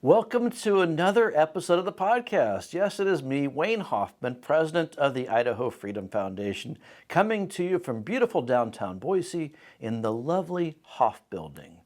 Welcome to another episode of the podcast. Yes, it is me, Wayne Hoffman, president of the Idaho Freedom Foundation, coming to you from beautiful downtown Boise in the lovely Hoff building.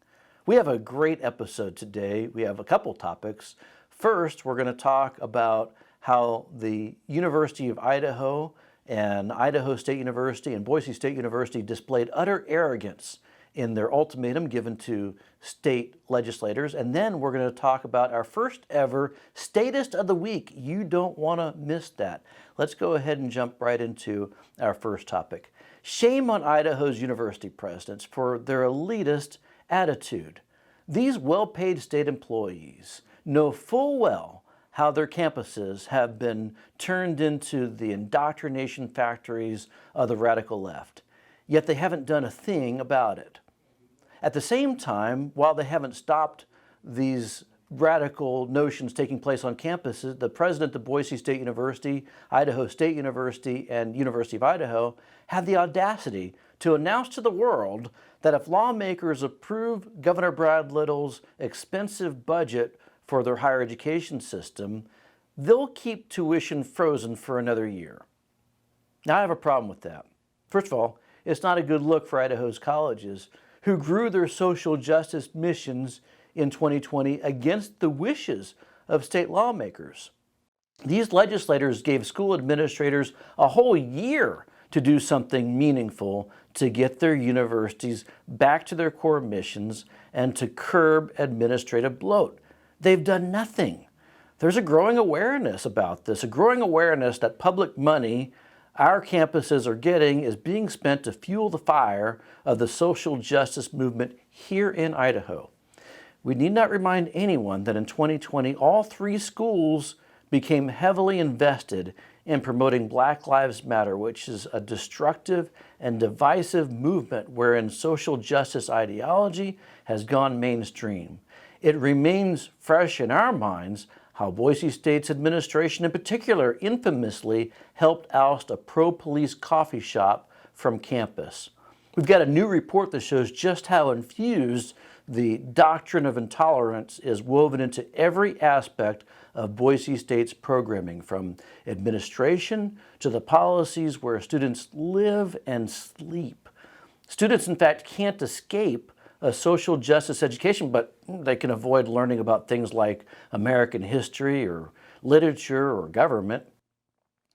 We have a great episode today. We have a couple topics. First, we're going to talk about how the University of Idaho and Idaho State University and Boise State University displayed utter arrogance in their ultimatum given to state legislators. And then we're going to talk about our first ever Statist of the Week. You don't want to miss that. Let's go ahead and jump right into our first topic. Shame on Idaho's university presidents for their elitist attitude. These well-paid state employees know full well how their campuses have been turned into the indoctrination factories of the radical left. Yet they haven't done a thing about it. At the same time, while they haven't stopped these radical notions taking place on campuses, the president of Boise State University, Idaho State University, and University of Idaho had the audacity to announce to the world that if lawmakers approve Governor Brad Little's expensive budget for their higher education system, they'll keep tuition frozen for another year. Now, I have a problem with that. First of all, it's not a good look for Idaho's colleges, who grew their social justice missions in 2020 against the wishes of state lawmakers. These legislators gave school administrators a whole year to do something meaningful to get their universities back to their core missions and to curb administrative bloat. They've done nothing. There's a growing awareness about this, a growing awareness that public money our campuses are getting is being spent to fuel the fire of the social justice movement here in Idaho. We need not remind anyone that in 2020, all three schools became heavily invested in promoting Black Lives Matter, which is a destructive and divisive movement wherein social justice ideology has gone mainstream. It remains fresh in our minds how Boise State's administration in particular infamously helped oust a pro-police coffee shop from campus. We've got a new report that shows just how infused the doctrine of intolerance is woven into every aspect of Boise State's programming, from administration to the policies where students live and sleep. Students, in fact, can't escape a social justice education, but they can avoid learning about things like American history or literature or government.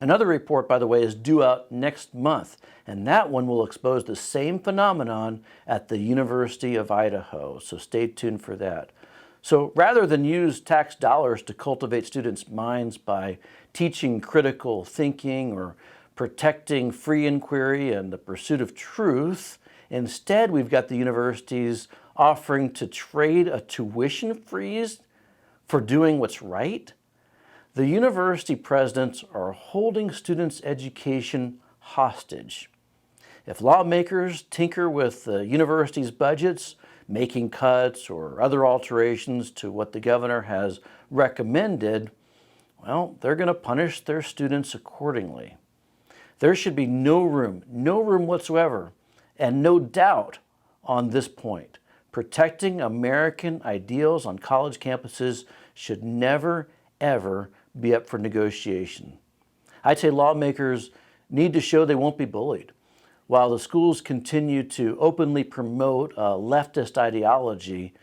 Another report, by the way, is due out next month, and that one will expose the same phenomenon at the University of Idaho, so stay tuned for that. So rather than use tax dollars to cultivate students' minds by teaching critical thinking or protecting free inquiry and the pursuit of truth, instead, we've got the universities offering to trade a tuition freeze for doing what's right. The university presidents are holding students' education hostage. If lawmakers tinker with the university's budgets, making cuts or other alterations to what the governor has recommended, well, they're going to punish their students accordingly. There should be no room whatsoever, and no doubt on this point. Protecting American ideals on college campuses should never, ever be up for negotiation. I'd say lawmakers need to show they won't be bullied. While the schools continue to openly promote a leftist ideology,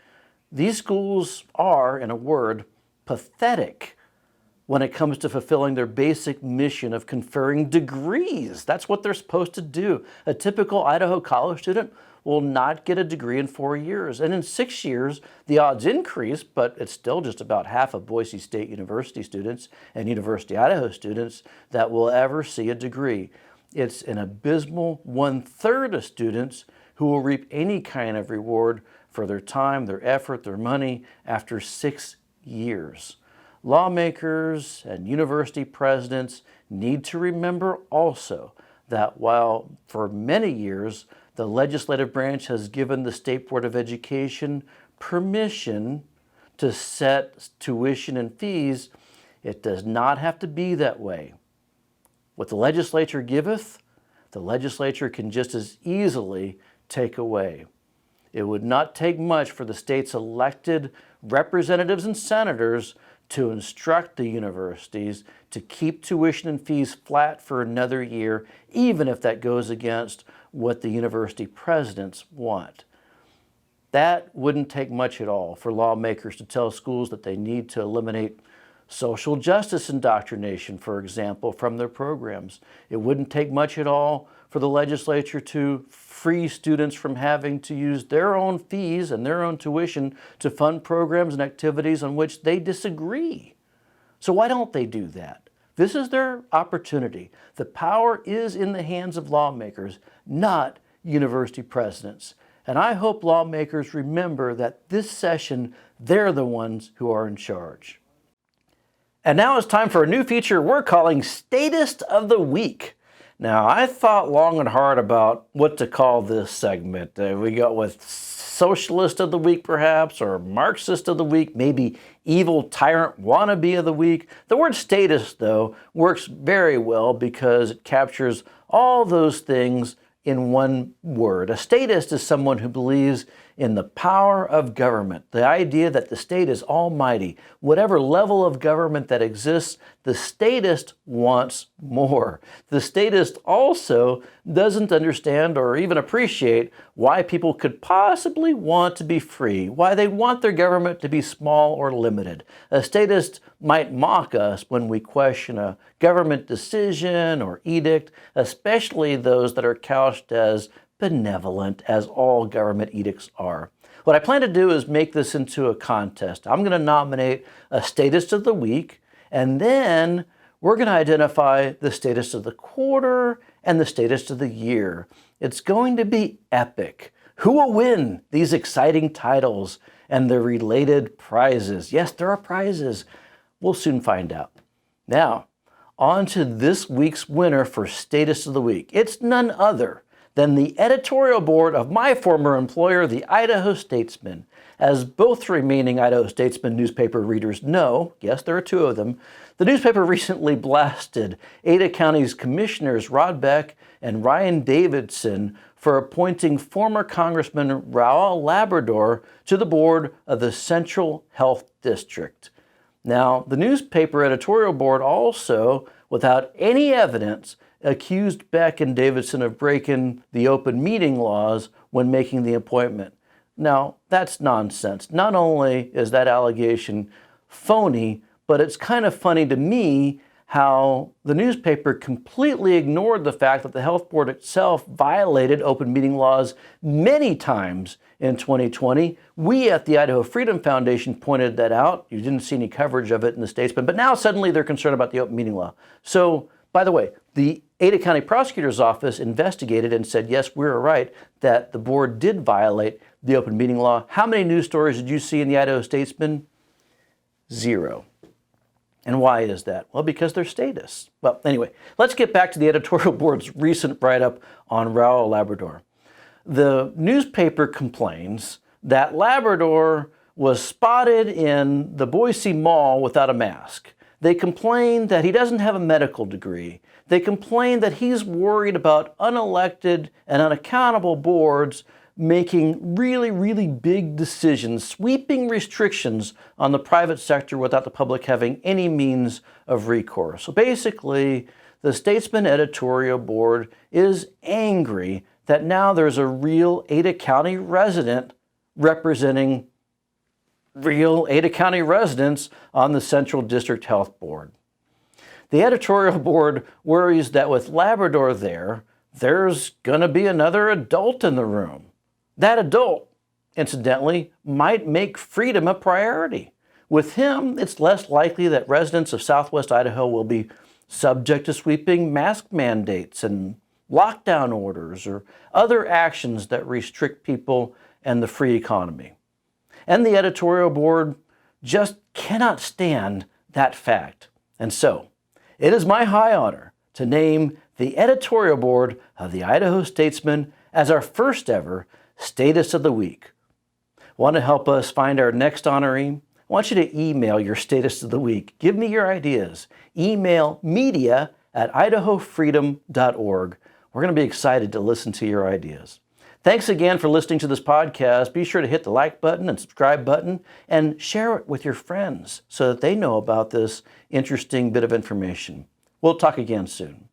these schools are, in a word, pathetic when it comes to fulfilling their basic mission of conferring degrees. That's what they're supposed to do. A typical Idaho college student will not get a degree in 4 years. And in 6 years, the odds increase, but it's still just about half of Boise State University students and University of Idaho students that will ever see a degree. It's an abysmal 1/3 of students who will reap any kind of reward for their time, their effort, their money after 6 years. Lawmakers and university presidents need to remember also that while for many years the legislative branch has given the State Board of Education permission to set tuition and fees, it does not have to be that way. What the legislature giveth, the legislature can just as easily take away. It would not take much for the state's elected representatives and senators to instruct the universities to keep tuition and fees flat for another year, even if that goes against what the university presidents want. That wouldn't take much at all for lawmakers to tell schools that they need to eliminate social justice indoctrination, for example, from their programs. It wouldn't take much at all for the legislature to free students from having to use their own fees and their own tuition to fund programs and activities on which they disagree. So why don't they do that? This is their opportunity. The power is in the hands of lawmakers, not university presidents. And I hope lawmakers remember that this session, they're the ones who are in charge. And now it's time for a new feature we're calling Statist of the Week. Now, I thought long and hard about what to call this segment. We go with Socialist of the Week, perhaps, or Marxist of the Week, maybe Evil Tyrant Wannabe of the Week. The word statist, though, works very well because it captures all those things in one word. A statist is someone who believes in the power of government, the idea that the state is almighty. Whatever level of government that exists, the statist wants more. The statist also doesn't understand or even appreciate why people could possibly want to be free, why they want their government to be small or limited. A statist might mock us when we question a government decision or edict, especially those that are couched as benevolent, as all government edicts are. What I plan to do is make this into a contest. I'm going to nominate a Statist of the Week, and then we're going to identify the Statist of the Quarter and the Statist of the Year. It's going to be epic. Who will win these exciting titles and the related prizes? Yes, there are prizes. We'll soon find out. Now, on to this week's winner for Statist of the Week. It's none other than the editorial board of my former employer, the Idaho Statesman. As both remaining Idaho Statesman newspaper readers know, yes, there are two of them, the newspaper recently blasted Ada County's commissioners Rod Beck and Ryan Davidson for appointing former Congressman Raul Labrador to the board of the Central Health District. Now, the newspaper editorial board also, without any evidence, accused Beck and Davidson of breaking the open meeting laws when making the appointment. Now, that's nonsense. Not only is that allegation phony, but it's kind of funny to me how the newspaper completely ignored the fact that the health board itself violated open meeting laws many times in 2020. We at the Idaho Freedom Foundation pointed that out. You didn't see any coverage of it in the Statesman, but now suddenly they're concerned about the open meeting law. So, by the way, the Ada County Prosecutor's Office investigated and said, yes, we were right, that the board did violate the open meeting law. How many news stories did you see in the Idaho Statesman? 0. And why is that? Well, because they're statists. Well, anyway, let's get back to the editorial board's recent write-up on Raul Labrador. The newspaper complains that Labrador was spotted in the Boise Mall without a mask. They complain that he doesn't have a medical degree. They complain that he's worried about unelected and unaccountable boards making really, really big decisions, sweeping restrictions on the private sector without the public having any means of recourse. So basically, the Statesman editorial board is angry that now there's a real Ada County resident representing real Ada County residents on the Central District Health Board. The editorial board worries that with Labrador there's going to be another adult in the room. That adult, incidentally, might make freedom a priority. With him, it's less likely that residents of Southwest Idaho will be subject to sweeping mask mandates and lockdown orders or other actions that restrict people and the free economy. And the editorial board just cannot stand that fact. And so, it is my high honor to name the editorial board of the Idaho Statesman as our first ever Statist of the Week. Want to help us find our next honoree? I want you to email your Statist of the Week. Give me your ideas. Email media@idahofreedom.org. We're going to be excited to listen to your ideas. Thanks again for listening to this podcast. Be sure to hit the like button and subscribe button and share it with your friends so that they know about this interesting bit of information. We'll talk again soon.